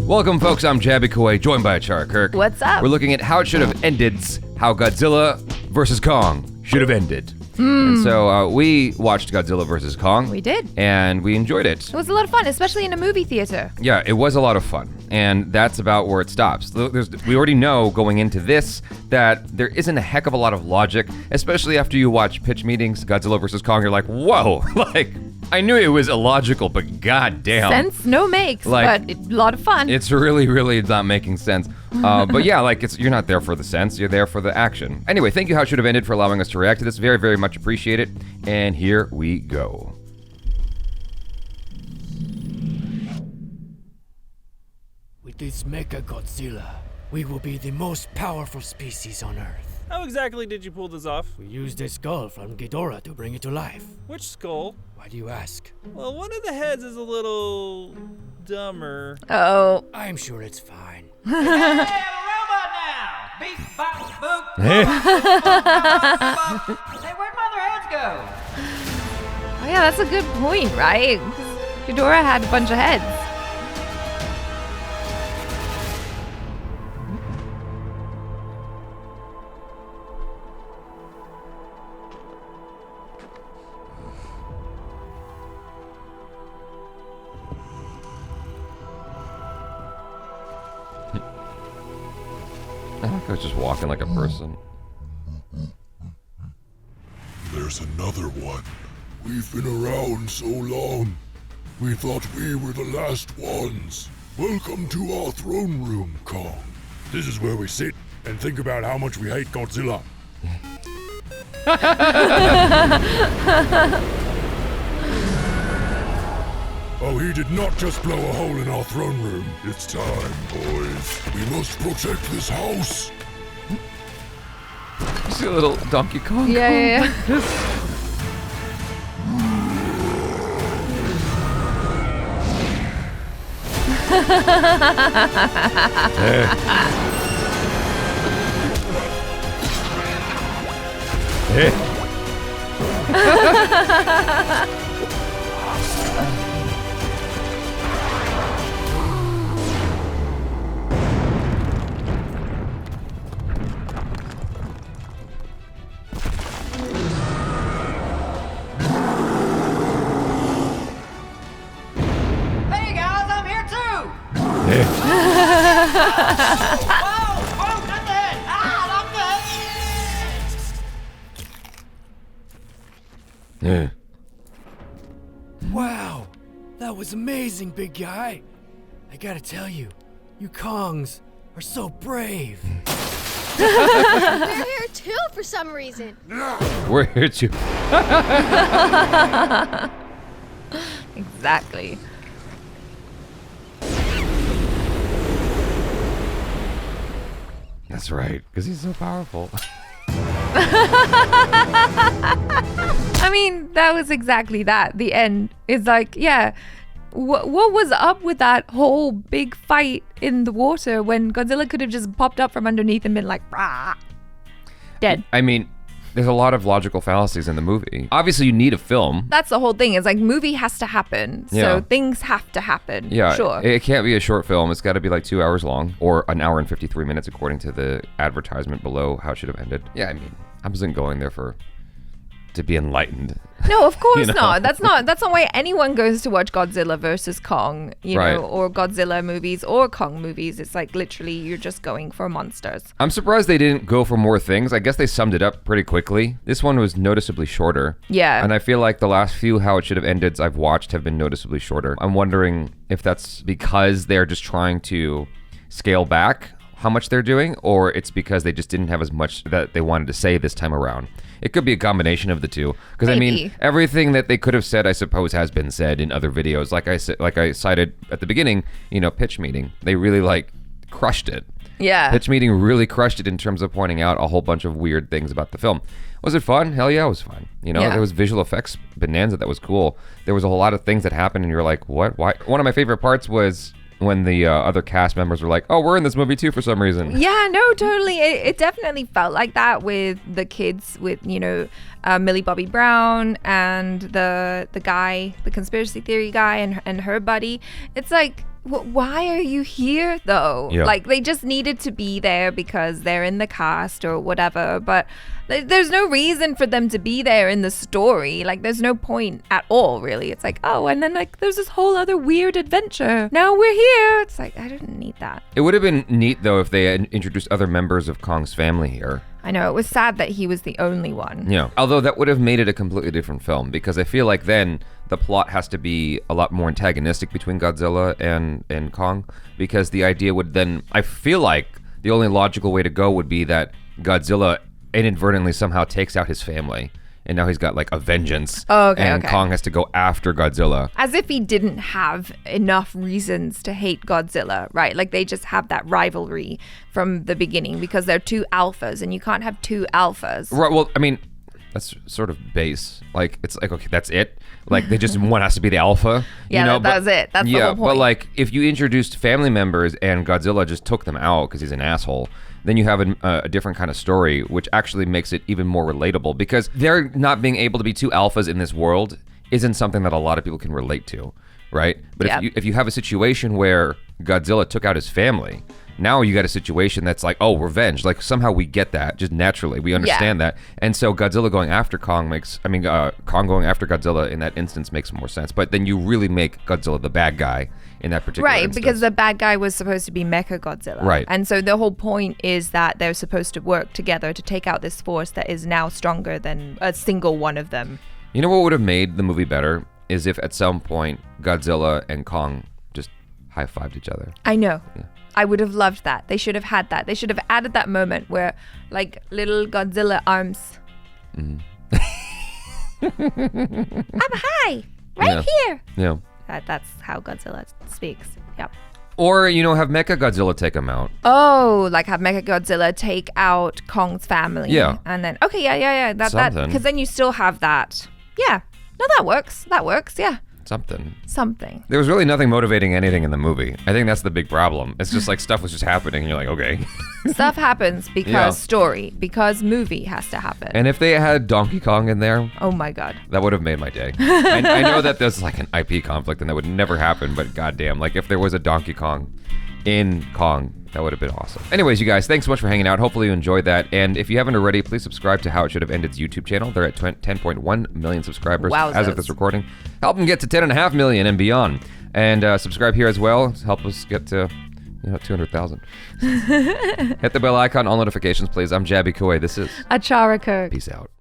Welcome, folks. I'm Jaby Koay, joined by Achara Kirk. What's up? We're looking at how it should have ended, how Godzilla vs. Kong should have ended. And so we watched Godzilla vs. Kong. We did. And we enjoyed it. It was a lot of fun, especially in a movie theater. Yeah, it was a lot of fun. And that's about where it stops. We already know going into this that there isn't a heck of a lot of logic, especially after you watch pitch meetings, Godzilla vs. Kong. You're like, whoa, like, I knew it was illogical, but goddamn. Sense no makes, but a lot of fun. It's really not making sense. But yeah, like you're not there for the sense, you're there for the action. Anyway, thank you How It Should Have Ended for allowing us to react to this. Very much appreciate it. And here we go. With this Mecha Godzilla, we will be the most powerful species on Earth. How exactly did you pull this off? We used a skull from Ghidorah to bring it to life. Which skull? Why do you ask? Well, one of the heads is a little dumber. Oh. I'm sure it's fine. Hey, I'm a robot now! Beep, bop, boop. Hey. Hey, where'd my other heads go? Oh yeah, that's a good point, right? Ghidorah had a bunch of heads. I think I was just walking like a person. There's another one. We've been around so long. We thought we were the last ones. Welcome to our throne room, Kong. This is where we sit and think about how much we hate Godzilla. Oh, he did not just blow a hole in our throne room. It's time, boys. We must protect this house. You see a little Donkey Kong? Yeah. Hey. Hey guys, I'm here too! Hey. Whoa, not the head! Ah, not the head! Yeah. Wow, that was amazing, big guy. I gotta tell you, you Kongs are so brave. We're here too for some reason. We're here to... Exactly. That's right, because he's so powerful. I mean, that was exactly that. The end is like, yeah, what was up with that whole big fight in the water when Godzilla could have just popped up from underneath and been like, rah, dead. I mean, there's a lot of logical fallacies in the movie. Obviously, you need a film. That's the whole thing. Is like movie has to happen, Yeah. so things have to happen. Yeah, sure. it can't be a short film. It's got to be like 2 hours long, or an hour and 53 minutes, according to the advertisement below how it should have ended. Yeah, I mean, I wasn't going there to be enlightened. No, of course You know? not. That's not why anyone goes to watch Godzilla versus Kong, you Right. know, or Godzilla movies or Kong movies. It's like literally you're just going for monsters. I'm surprised they didn't go for more things. I guess they summed it up pretty quickly. This one was noticeably shorter. Yeah. And I feel like the last few How It Should Have Ended I've watched have been noticeably shorter. I'm wondering if that's because they're just trying to scale back how much they're doing, or it's because they just didn't have as much that they wanted to say this time around. It could be a combination of the two. Because I mean, Maybe. everything that they could have said, I suppose, has been said in other videos. Like I cited at the beginning, you know, pitch meeting. They really crushed it. Yeah. Pitch meeting really crushed it in terms of pointing out a whole bunch of weird things about the film. Was it fun? Hell yeah, it was fun. You know, Yeah. there was visual effects bonanza that was cool. There was a whole lot of things that happened and you're like, what? Why? One of my favorite parts was when the other cast members were like, oh, we're in this movie too for some reason. Yeah, no, totally. It definitely felt like that with the kids, with, you know, Millie Bobby Brown and the guy, the conspiracy theory guy and her buddy. It's like, why are you here though? Yeah. Like they just needed to be there because they're in the cast or whatever, but there's no reason for them to be there in the story. Like there's no point at all, really. It's like, oh, and then like there's this whole other weird adventure. Now we're here. It's like, I didn't need that. It would have been neat though if they had introduced other members of Kong's family here. I know, it was sad that he was the only one. Yeah. Although that would have made it a completely different film, because I feel like then the plot has to be a lot more antagonistic between Godzilla and Kong, because the idea would then, I feel like the only logical way to go would be that Godzilla inadvertently somehow takes out his family, and now he's got like a vengeance. Oh, okay, and okay. Kong has to go after Godzilla. As if he didn't have enough reasons to hate Godzilla, right? Like they just have that rivalry from the beginning because they're two alphas, and you can't have two alphas. Right. Well, I mean, that's sort of base. Like it's like, okay, that's it. Like they just one has to be the alpha. Yeah, you know? that was it. That's the whole point. But like if you introduced family members and Godzilla just took them out because he's an asshole, then you have a different kind of story, which actually makes it even more relatable, because they're not being able to be two alphas in this world isn't something that a lot of people can relate to, right? But Yeah. if you have a situation where Godzilla took out his family, now you got a situation that's like, oh, revenge. Like somehow we get that just naturally. We understand that. And so Godzilla going after Kong Kong going after Godzilla in that instance makes more sense. But then you really make Godzilla the bad guy in that particular Right, instance. because the bad guy was supposed to be Mecha Godzilla. Right. And so the whole point is that they're supposed to work together to take out this force that is now stronger than a single one of them. You know what would have made the movie better is if at some point Godzilla and Kong just high-fived each other. I know. I would have loved that. They should have had that. They should have added that moment where, like, little Godzilla arms. I'm high, right here. Yeah. That's how Godzilla speaks. Yep. Or, have Mecha Godzilla take him out. Oh, like have Mecha Godzilla take out Kong's family. Yeah. And then, okay, yeah. That Something. because then you still have that. Yeah. No, that works. Yeah. Something. There was really nothing motivating anything in the movie. I think that's the big problem. It's just like stuff was just happening and you're like, okay. Stuff happens because Yeah. story, because movie has to happen. And if they had Donkey Kong in there, Oh my God. that would have made my day. I know that there's like an IP conflict and that would never happen, but goddamn, like if there was a Donkey Kong in Kong, that would have been awesome. Anyways, you guys, thanks so much for hanging out. Hopefully you enjoyed that. And if you haven't already, please subscribe to How It Should Have Ended's YouTube channel. They're at 10.1 million subscribers as of this recording. Help them get to 10.5 million and beyond. And subscribe here as well. Help us get to 200,000. Hit the bell icon, all notifications, please. I'm Jaby Koay. This is Achara Kirk. Peace out.